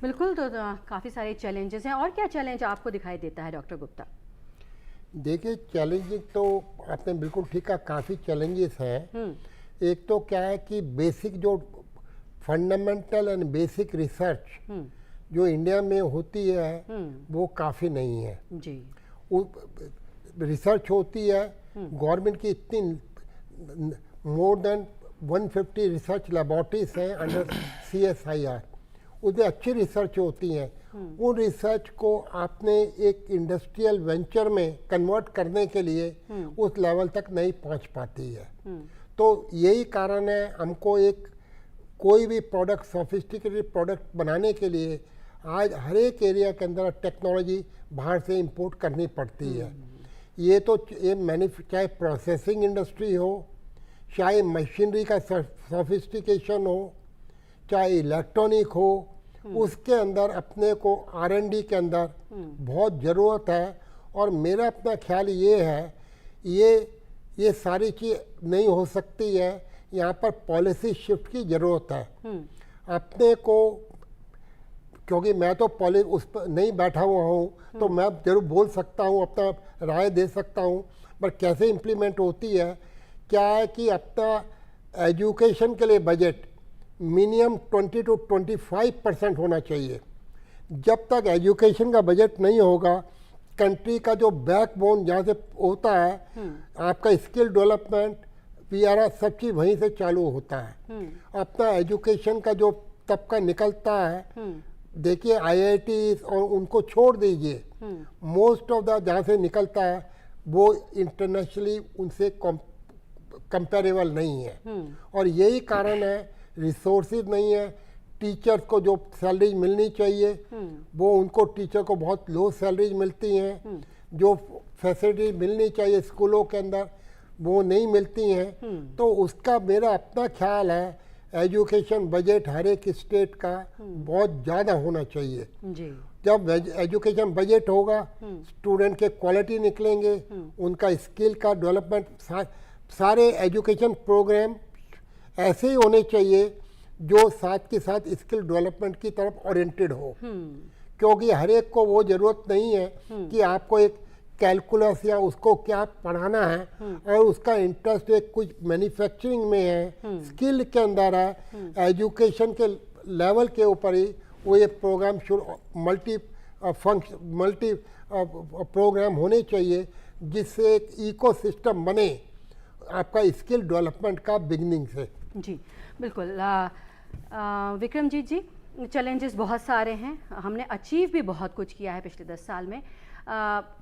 बिल्कुल। तो काफ़ी सारे चैलेंजेस हैं, और क्या चैलेंज आपको दिखाई देता है डॉक्टर गुप्ता? देखिए, चैलेंजिंग तो आपने बिल्कुल ठीक कहा, काफ़ी चैलेंजेस हैं। एक तो क्या है कि बेसिक जो फंडामेंटल एंड बेसिक रिसर्च जो इंडिया में होती है वो काफ़ी नहीं है। जी। रिसर्च होती है, गवर्नमेंट की इतनी मोर देन 150 रिसर्च लेबोरेटरीज हैं अंडर CSIR, उसमें अच्छी रिसर्च होती हैं। उन रिसर्च को आपने एक इंडस्ट्रियल वेंचर में कन्वर्ट करने के लिए उस लेवल तक नहीं पहुंच पाती है। तो यही कारण है, हमको एक कोई भी प्रोडक्ट, सोफिस्टिकेटेड प्रोडक्ट बनाने के लिए आज हर एक एरिया के अंदर टेक्नोलॉजी बाहर से इंपोर्ट करनी पड़ती है। ये तो चाहे प्रोसेसिंग इंडस्ट्री हो, चाहे मशीनरी का सोफिस्टिकेशन हो, चाहे इलेक्ट्रॉनिक हो, उसके अंदर अपने को R&D के अंदर बहुत ज़रूरत है। और मेरा अपना ख्याल ये है, ये सारी चीज़ नहीं हो सकती है, यहाँ पर पॉलिसी शिफ्ट की ज़रूरत है अपने को। क्योंकि मैं तो उस पर नहीं बैठा हुआ हूँ, तो मैं जरूर बोल सकता हूँ, अपना राय दे सकता हूँ, पर कैसे इम्प्लीमेंट होती है, क्या है कि अपना एजुकेशन के लिए बजट मिनिमम 20 to 25% होना चाहिए। जब तक एजुकेशन का बजट नहीं होगा, कंट्री का जो बैकबोन जहाँ से होता है, आपका स्किल डेवलपमेंट, PRR, सब चीज़ वहीं से चालू होता है। अपना एजुकेशन का जो तबका निकलता है, देखिए IIT और उनको छोड़ दीजिए, मोस्ट ऑफ द जहाँ से निकलता है वो इंटरनेशनली उनसे कंपेरेबल नहीं है। और यही कारण है, रिसोर्सेज नहीं है। टीचर्स को जो सैलरी मिलनी चाहिए वो उनको टीचर को बहुत लो सैलरीज मिलती हैं। जो फैसिलिटी मिलनी चाहिए स्कूलों के अंदर वो नहीं मिलती हैं। तो उसका मेरा अपना ख्याल है, एजुकेशन बजट हर एक स्टेट का बहुत ज़्यादा होना चाहिए। जी। जब एजुकेशन बजट होगा, स्टूडेंट के क्वालिटी निकलेंगे, उनका स्किल का डेवलपमेंट, सारे एजुकेशन प्रोग्राम ऐसे ही होने चाहिए जो साथ के साथ स्किल डेवलपमेंट की तरफ ओरिएंटेड हो। क्योंकि हर एक को वो ज़रूरत नहीं है कि आपको एक कैलकुलस या उसको क्या पढ़ाना है और उसका इंटरेस्ट एक कुछ मैन्युफैक्चरिंग में है, स्किल के अंदर है, एजुकेशन के लेवल के ऊपर ही वो ये प्रोग्राम मल्टी मल्टी प्रोग्राम होने चाहिए जिससे एक इकोसिस्टम बने आपका स्किल डेवलपमेंट का बिगनिंग से। जी बिल्कुल। विक्रमजीत जी, चैलेंजेस बहुत सारे हैं, हमने अचीव भी बहुत कुछ किया है पिछले 10 साल में।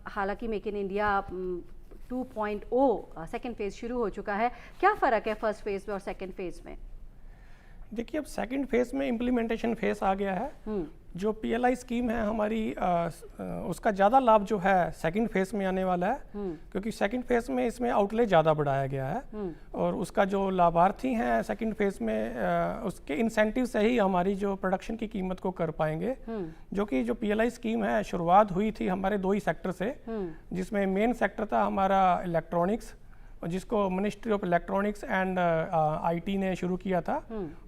हालांकि make in India 2.0 second phase शुरू हो चुका है, क्या फ़र्क है फर्स्ट फेज़ में और सेकेंड फेज़ में? देखिए, अब सेकंड फेज़ में इम्प्लीमेंटेशन फेज़ आ गया है। जो PLI स्कीम है हमारी, उसका ज़्यादा लाभ जो है सेकंड फेज़ में आने वाला है, क्योंकि सेकंड फेज़ में इसमें आउटले ज़्यादा बढ़ाया गया है और उसका जो लाभार्थी हैं सेकंड फेज़ में उसके इंसेंटिव से ही हमारी जो प्रोडक्शन की कीमत को कर पाएंगे। जो कि जो PLI स्कीम है शुरुआत हुई थी हमारे 2 ही सेक्टर से, जिसमें मेन सेक्टर था हमारा इलेक्ट्रॉनिक्स, जिसको ministry of electronics and IT ने शुरू किया था,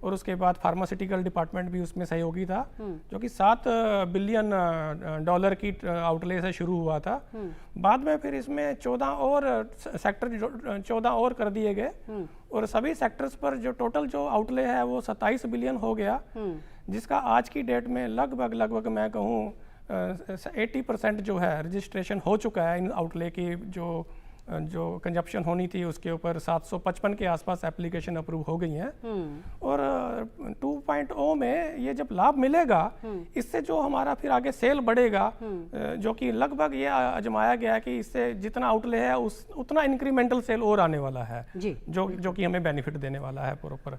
और उसके बाद फार्मास्यूटिकल डिपार्टमेंट भी उसमें सहयोगी था, जो कि $7 बिलियन की आउटले से शुरू हुआ था। बाद में फिर इसमें 14 और कर दिए गए और सभी सेक्टर्स पर जो टोटल जो आउटले है वो 27 बिलियन हो गया, जिसका आज की डेट में लगभग मैं कहूँ 80% जो है रजिस्ट्रेशन हो चुका है। इन आउटले की जो कंजप्शन होनी थी उसके ऊपर 755 के आसपास एप्लीकेशन अप्रूव हो गई हैं। और 2.0 में ये जब लाभ मिलेगा, इससे जो हमारा फिर आगे सेल बढ़ेगा, जो कि लगभग ये आजमाया गया है कि इससे जितना आउटले है उतना इंक्रीमेंटल सेल और आने वाला है, जो कि हमें बेनिफिट देने वाला है प्रॉपर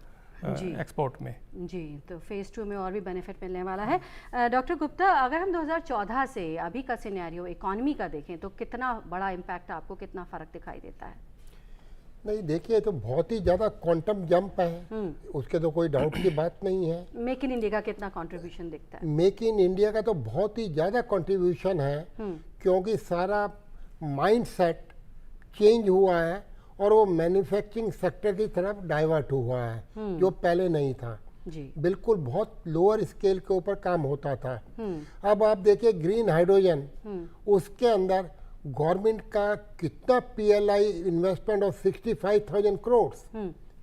एक्सपोर्ट में। जी, तो फेज़ 2 में और भी बेनिफिट मिलने वाला है। डॉक्टर गुप्ता, अगर हम 2014 से अभी का सिनेरियो इकोनॉमी का देखें तो कितना बड़ा इम्पैक्ट, आपको कितना फ़र्क दिखाई देता है? नहीं, देखिए, तो बहुत ही ज़्यादा क्वांटम जंप है, उसके तो कोई डाउट की बात नहीं है। मेक इन इंडिया का कितना कंट्रीब्यूशन दिखता है? मेक इन इंडिया का तो बहुत ही ज़्यादा कंट्रीब्यूशन है, क्योंकि सारा माइंडसेट चेंज हुआ है और वो मैन्युफैक्चरिंग सेक्टर की तरफ डाइवर्ट हुआ है, जो पहले नहीं था। बिल्कुल बहुत लोअर स्केल के ऊपर काम होता था। अब आप देखिए ग्रीन हाइड्रोजन, उसके अंदर गवर्नमेंट का कितना PLI investment of 65,000 crore,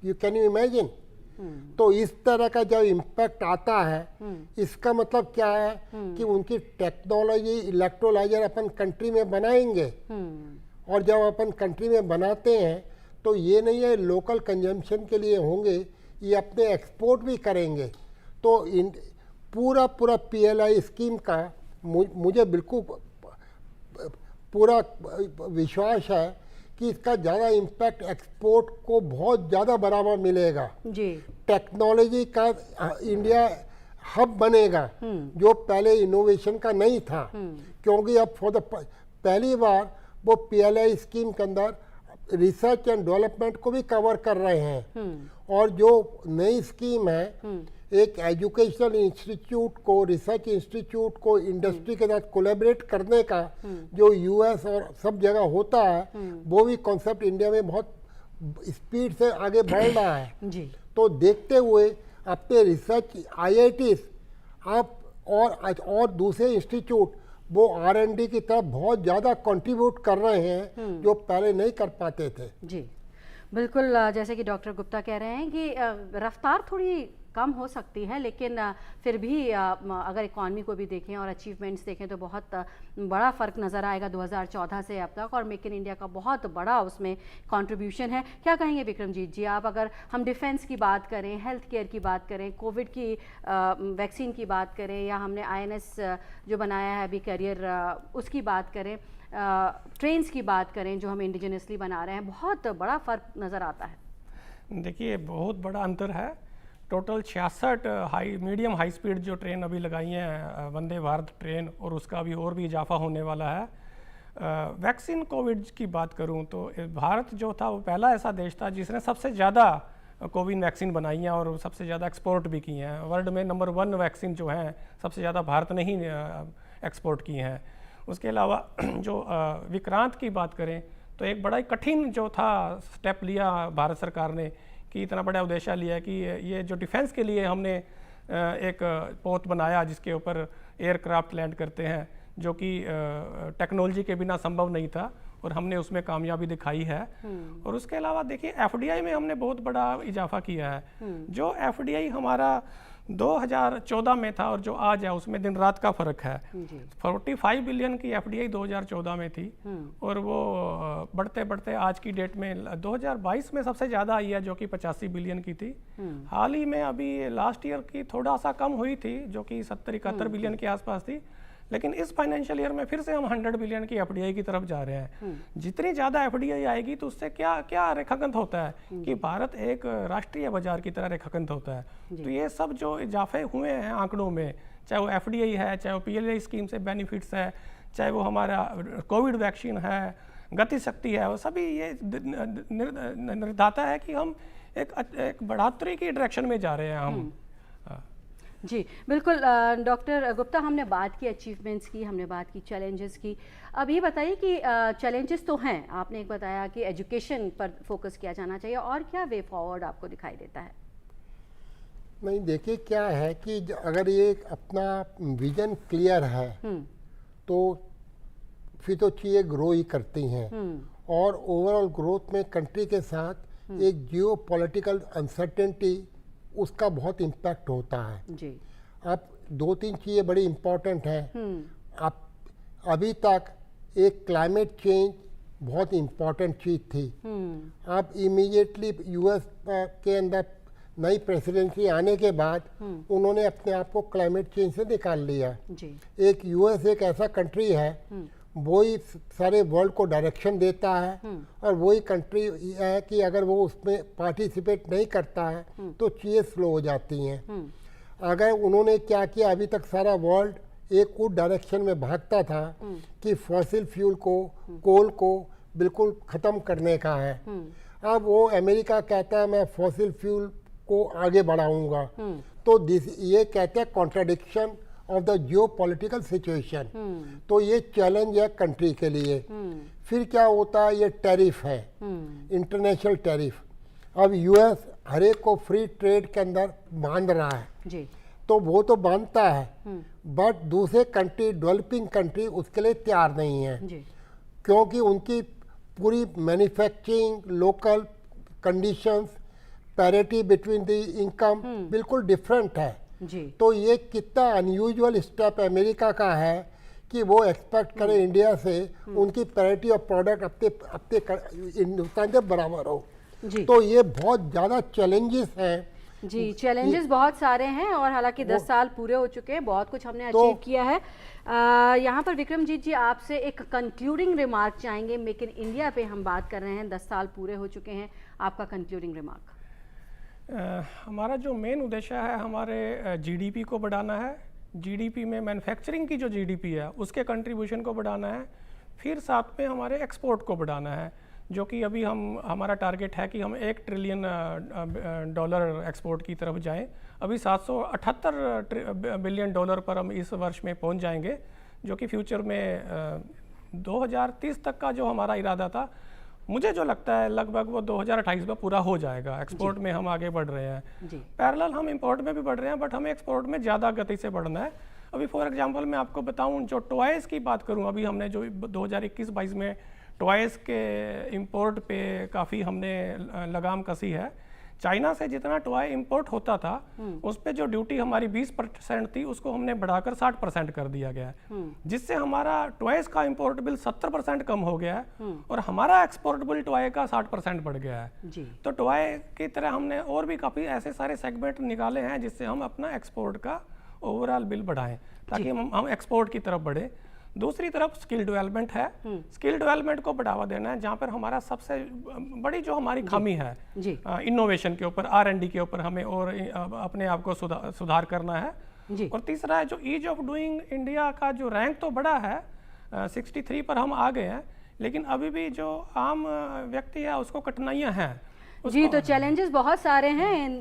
you can you imagine. तो इस तरह का जब इम्पैक्ट आता है, इसका मतलब क्या है कि उनकी टेक्नोलॉजी इलेक्ट्रोलाइजर अपन कंट्री में बनाएंगे, और जब अपन कंट्री में बनाते हैं तो ये नहीं है लोकल कंजम्पशन के लिए होंगे, ये अपने एक्सपोर्ट भी करेंगे। तो पूरा PLI स्कीम का मुझे बिल्कुल पूरा विश्वास है कि इसका ज़्यादा इम्पैक्ट एक्सपोर्ट को बहुत ज़्यादा बराबर मिलेगा। टेक्नोलॉजी का इंडिया हब बनेगा, जो पहले इनोवेशन का नहीं था, क्योंकि अब पहली बार वो PLI स्कीम के अंदर रिसर्च एंड डेवलपमेंट को भी कवर कर रहे हैं। और जो नई स्कीम है, एक एजुकेशनल इंस्टीट्यूट को, रिसर्च इंस्टीट्यूट को इंडस्ट्री के साथ कोलैबोरेट करने का जो US और सब जगह होता है, वो भी कॉन्सेप्ट इंडिया में बहुत स्पीड से आगे बढ़ रहा है। तो देखते हुए अपने रिसर्च IITs आप और दूसरे इंस्टीट्यूट वो R&D की तरफ बहुत ज़्यादा कंट्रीब्यूट कर रहे हैं, जो पहले नहीं कर पाते थे। जी बिल्कुल, जैसे कि डॉक्टर गुप्ता कह रहे हैं कि रफ्तार थोड़ी कम हो सकती है, लेकिन फिर भी अगर इकॉनमी को भी देखें और अचीवमेंट्स देखें तो बहुत बड़ा फ़र्क नज़र आएगा 2014 से अब तक, और मेक इन इंडिया का बहुत बड़ा उसमें कंट्रीब्यूशन है। क्या कहेंगे विक्रमजीत जी आप, अगर हम डिफेंस की बात करें, हेल्थ केयर की बात करें, कोविड की वैक्सीन की बात करें, या हमने INS जो बनाया है अभी करियर, उसकी बात करें, ट्रेन्स की बात करें जो हम इंडिजिनसली बना रहे हैं, बहुत बड़ा फ़र्क नज़र आता है। देखिए, बहुत बड़ा अंतर है। टोटल 66 मीडियम हाई स्पीड जो ट्रेन अभी लगाई हैं वंदे भारत ट्रेन, और उसका भी और भी इजाफा होने वाला है। वैक्सीन कोविड की बात करूं तो भारत जो था वो पहला ऐसा देश था जिसने सबसे ज़्यादा कोविड वैक्सीन बनाई हैं और सबसे ज़्यादा एक्सपोर्ट भी की हैं। वर्ल्ड में नंबर 1 वैक्सीन जो हैं सबसे ज़्यादा भारत ने ही एक्सपोर्ट की हैं। उसके अलावा जो विक्रांत की बात करें तो एक बड़ा ही कठिन जो था स्टेप लिया भारत सरकार ने, कि इतना बड़ा उद्देश्य लिया कि ये जो डिफेंस के लिए हमने एक पोत बनाया जिसके ऊपर एयरक्राफ्ट लैंड करते हैं, जो कि टेक्नोलॉजी के बिना संभव नहीं था, और हमने उसमें कामयाबी दिखाई है। और उसके अलावा देखिए FDI में हमने बहुत बड़ा इजाफा किया है। जो FDI हमारा 2014 में था और जो आज है उसमें दिन रात का फर्क है। 45 बिलियन की एफडीआई 2014 में थी और वो बढ़ते बढ़ते आज की डेट में 2022 में सबसे ज़्यादा आई है जो कि 85 बिलियन की थी। हाल ही में अभी लास्ट ईयर की थोड़ा सा कम हुई थी जो कि 70-71 बिलियन के आसपास थी, लेकिन इस फाइनेंशियल ईयर में फिर से हम 100 बिलियन की एफडीआई की तरफ जा रहे हैं। जितनी ज़्यादा एफडीआई आएगी तो उससे क्या क्या रेखांकन होता है कि भारत एक राष्ट्रीय बाजार की तरह रेखांकन होता है। तो ये सब जो इजाफे हुए हैं आंकड़ों में, चाहे वो एफडीआई है, चाहे वो पीएलआई स्कीम से बेनिफिट्स है, चाहे वो हमारा कोविड वैक्सीन है, गति शक्ति है, वो सभी ये निर्धाता है कि हम एक बढ़ोतरी की डायरेक्शन में जा रहे हैं हम। जी बिल्कुल डॉक्टर गुप्ता, हमने बात की अचीवमेंट्स की, हमने बात की चैलेंजेस की। अब ये बताइए कि चैलेंजेस तो हैं, आपने एक बताया कि एजुकेशन पर फोकस किया जाना चाहिए, और क्या वे फॉरवर्ड आपको दिखाई देता है? नहीं, देखिए क्या है कि अगर ये अपना विजन क्लियर है तो फिर तो चीज़ें ग्रो ही करती हैं, और ओवरऑल ग्रोथ में कंट्री के साथ एक जियो पॉलिटिकल अनसर्टेनिटी उसका बहुत इम्पैक्ट होता है जी। अब 2-3 चीज़ें बड़ी इम्पॉर्टेंट हैं। अब अभी तक एक क्लाइमेट चेंज बहुत इम्पॉर्टेंट चीज़ थी। अब इमीडिएटली यूएस के अंदर नई प्रेसिडेंसी आने के बाद उन्होंने अपने आप को क्लाइमेट चेंज से निकाल लिया जी। एक यूएस एक ऐसा कंट्री है, वही सारे वर्ल्ड को डायरेक्शन देता है, और वही कंट्री है कि अगर वो उसमें पार्टिसिपेट नहीं करता है तो चीज़ें स्लो हो जाती हैं। अगर उन्होंने क्या किया, अभी तक सारा वर्ल्ड एक उस डायरेक्शन में भागता था कि फॉसिल फ्यूल को, कोल को बिल्कुल ख़त्म करने का है। अब वो अमेरिका कहता है मैं फॉसिल फ्यूल को आगे बढ़ाऊंगा, तो ये कहते हैं contradiction of the Jio political situation. तो ये चैलेंज है कंट्री के लिए। फिर क्या होता है, ये टैरिफ है, इंटरनेशनल टैरिफ। अब यूएस हर एक को फ्री ट्रेड के अंदर बांध रहा है जी। तो वो तो बांधता है, बट दूसरे कंट्री, डेवलपिंग कंट्री उसके लिए तैयार नहीं है जी। क्योंकि उनकी पूरी manufacturing, local conditions, parity between the income बिल्कुल डिफरेंट है जी। तो ये कितना अनयूजुअल स्टेप अमेरिका का है कि वो एक्सपेक्ट करे इंडिया से उनकी पैरिटी ऑफ प्रोडक्ट अपने हिंदुस्तान के बराबर हो जी। तो ये बहुत ज़्यादा चैलेंजेस हैं जी। चैलेंजेस बहुत सारे हैं, और हालांकि 10 साल पूरे हो चुके हैं, बहुत कुछ हमने अचीव किया है। यहाँ पर विक्रमजीत जी आपसे एक कंक्लूडिंग रिमार्क चाहेंगे। मेक इन इंडिया पे हम बात कर रहे हैं, 10 साल पूरे हो चुके हैं, आपका कंक्लूडिंग रिमार्क। हमारा जो मेन उद्देश्य है, हमारे जीडीपी को बढ़ाना है। जीडीपी में मैन्युफैक्चरिंग की जो जीडीपी है उसके कंट्रीब्यूशन को बढ़ाना है। फिर साथ में हमारे एक्सपोर्ट को बढ़ाना है, जो कि अभी हमारा टारगेट है कि हम $1 ट्रिलियन एक्सपोर्ट की तरफ जाएं। अभी $778 बिलियन पर हम इस वर्ष में पहुंच जाएंगे, जो कि फ्यूचर में 2030 तक का जो हमारा इरादा था, मुझे जो लगता है लगभग वो 2028 में पूरा हो जाएगा। एक्सपोर्ट में हम आगे बढ़ रहे हैं, पैरेलल हम इंपोर्ट में भी बढ़ रहे हैं, बट हमें एक्सपोर्ट में ज़्यादा गति से बढ़ना है। अभी फॉर एग्जांपल मैं आपको बताऊं, जो टॉयज़ की बात करूं, अभी हमने जो 2021-22 में टॉयज़ के इंपोर्ट पे काफ़ी हमने लगाम कसी है। चाइना से जितना टॉय इंपोर्ट होता था उस पे जो ड्यूटी हमारी 20% थी उसको हमने बढ़ाकर 60% कर दिया गया है, जिससे हमारा टॉयज़ का इंपोर्ट बिल 70% कम हो गया है और हमारा एक्सपोर्टेबल टॉय का 60% बढ़ गया है जी। तो टॉय की तरह हमने और भी काफ़ी ऐसे सारे सेगमेंट निकाले हैं जिससे हम अपना एक्सपोर्ट का ओवरऑल बिल बढ़ाएं, ताकि हम एक्सपोर्ट की तरफ बढ़े। दूसरी तरफ स्किल डेवलपमेंट है। स्किल डेवलपमेंट को बढ़ावा देना है, जहाँ पर हमारा सबसे बड़ी जो हमारी खामी है इनोवेशन के ऊपर, R&D के ऊपर हमें और अपने आप को सुधार करना है जी। और तीसरा है जो ईज ऑफ डूइंग इंडिया का जो रैंक तो बड़ा है, 63 पर हम आ गए हैं, लेकिन अभी भी जो आम व्यक्ति है उसको कठिनाइयाँ हैं जी। तो चैलेंजेस बहुत सारे हैं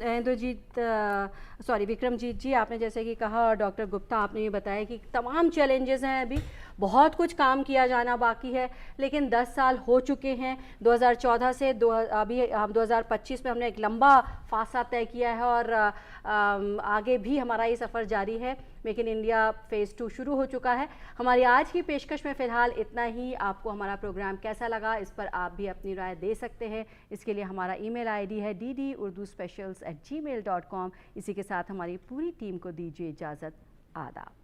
विक्रमजीत जी, आपने जैसे कि कहा, डॉक्टर गुप्ता आपने ये बताया कि तमाम चैलेंजेस हैं अभी, बहुत कुछ काम किया जाना बाकी है, लेकिन 10 साल हो चुके हैं। 2014 से अभी हम 2025 में हमने एक लंबा फासला तय किया है और आगे भी हमारा ये सफ़र जारी है। मेक इन इंडिया फेज़ 2 शुरू हो चुका है। हमारी आज की पेशकश में फ़िलहाल इतना ही। आपको हमारा प्रोग्राम कैसा लगा, इस पर आप भी अपनी राय दे सकते हैं। इसके लिए हमारा ईमेल आईडी है ddurduspecials@gmail.com। इसी के साथ हमारी पूरी टीम को दीजिए इजाज़त। आदाब।